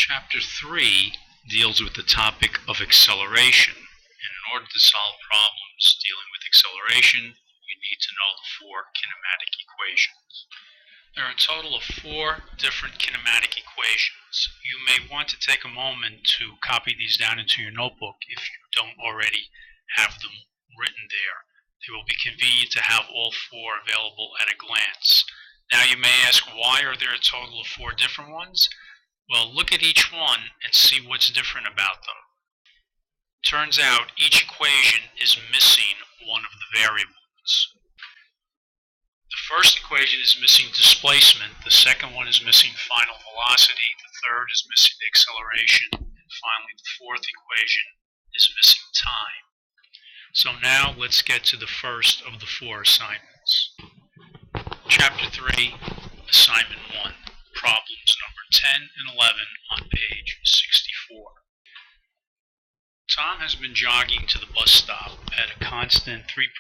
Chapter 3 deals with the topic of acceleration, and in order to solve problems dealing with acceleration, you need to know the four kinematic equations. There are a total of 4 different kinematic equations. You may want to take a moment to copy these down into your notebook if you don't already have them written there. It will be convenient to have all 4 available at a glance. Now you may ask, why are there a total of 4 different ones? Well, look at each one and see what's different about them. Turns out each equation is missing one of the variables. The first equation is missing displacement, the second one is missing final velocity, the third is missing the acceleration, and finally the fourth equation is missing time. So now let's get to the first of the 4 assignments. Chapter 3, Assignment 1. Problems number 10 and 11 on page 64. Tom has been jogging to the bus stop at a constant 3.5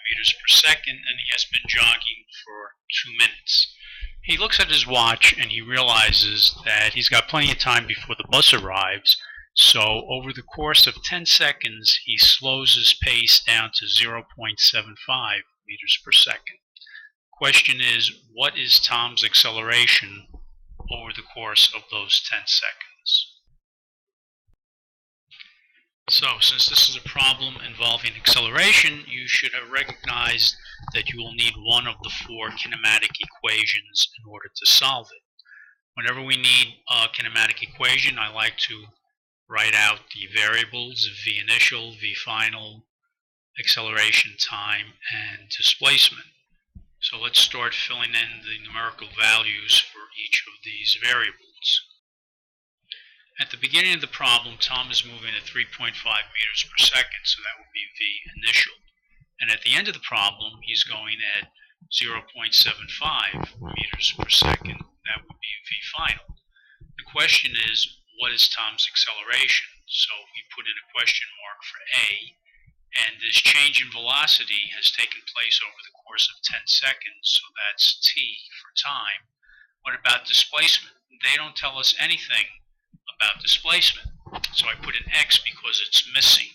meters per second, and he has been jogging for 2 minutes. He looks at his watch and he realizes that he's got plenty of time before the bus arrives, so over the course of 10 seconds he slows his pace down to 0.75 meters per second. Question is, what is Tom's acceleration over the course of those 10 seconds? So, since this is a problem involving acceleration, you should have recognized that you will need one of the 4 kinematic equations in order to solve it. Whenever we need a kinematic equation, I like to write out the variables, v initial, v final, acceleration, time, and displacement. So let's start filling in the numerical values for each of these variables. At the beginning of the problem, Tom is moving at 3.5 meters per second, so that would be v initial. And at the end of the problem, he's going at 0.75 meters per second, that would be v final. The question is, what is Tom's acceleration? So we put in a question mark for A, and this change in velocity has taken place over the course of 10 seconds, so that's t for time. What about displacement? They don't tell us anything about displacement, so I put an x because it's missing.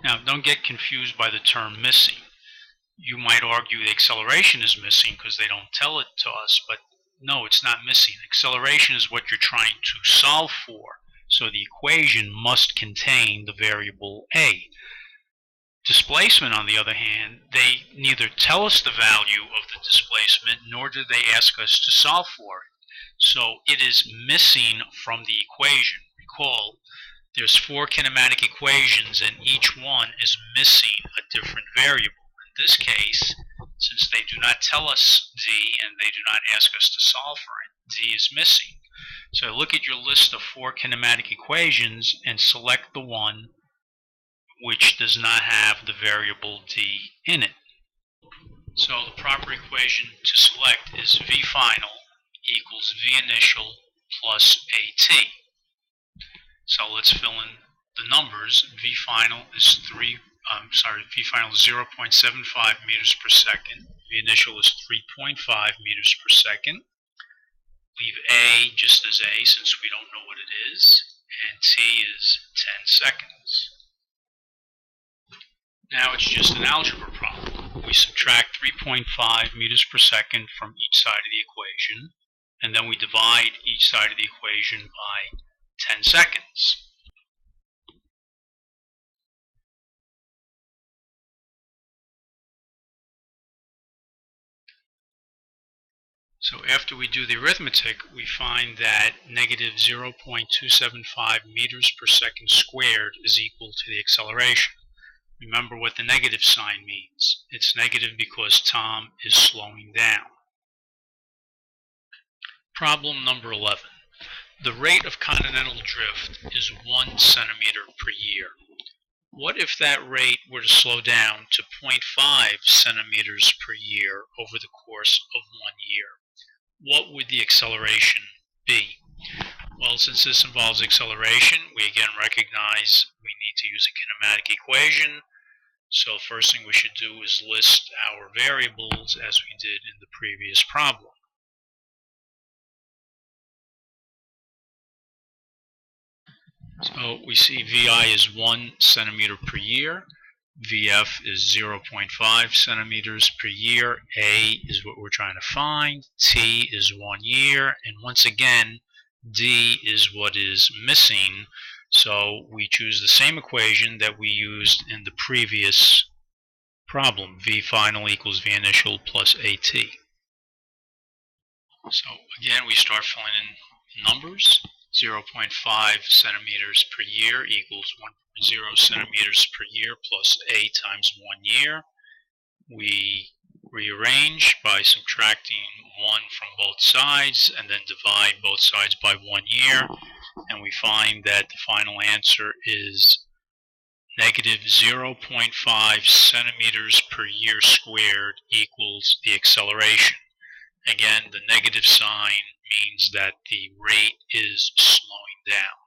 Now, don't get confused by the term missing. You might argue the acceleration is missing because they don't tell it to us, but no, it's not missing. Acceleration is what you're trying to solve for, so the equation must contain the variable a. Displacement, on the other hand, they neither tell us the value of the displacement nor do they ask us to solve for it. So it is missing from the equation. Recall, there's 4 kinematic equations and each one is missing a different variable. In this case, since they do not tell us d and they do not ask us to solve for it, d is missing. So look at your list of 4 kinematic equations and select the one which does not have the variable d in it. So the proper equation to select is v final equals v initial plus at. So let's fill in the numbers. V final is v final is 0.75 meters per second. V initial is 3.5 meters per second. Leave a just as a since we don't know what it is, and t is 10 seconds. Now it's just an algebra problem. We subtract 3.5 meters per second from each side of the equation, and then we divide each side of the equation by 10 seconds. So after we do the arithmetic, we find that negative 0.275 meters per second squared is equal to the acceleration. Remember what the negative sign means. It's negative because Tom is slowing down. Problem number 11. The rate of continental drift is 1 centimeter per year. What if that rate were to slow down to 0.5 centimeters per year over the course of 1 year? What would the acceleration be? Well, since this involves acceleration, we again recognize we need to use a kinematic equation. So the first thing we should do is list our variables as we did in the previous problem. So we see VI is 1 centimeter per year, VF is 0.5 centimeters per year, A is what we're trying to find, T is 1 year, and once again, D is what is missing. So we choose the same equation that we used in the previous problem, V final equals V initial plus AT. So again, we start filling in numbers. 0.5 centimeters per year equals 1.0 centimeters per year plus A times 1 year. We rearrange by subtracting 1 from both sides and then divide both sides by 1 year, and we find that the final answer is negative 0.5 centimeters per year squared equals the acceleration. Again, the negative sign means that the rate is slowing down.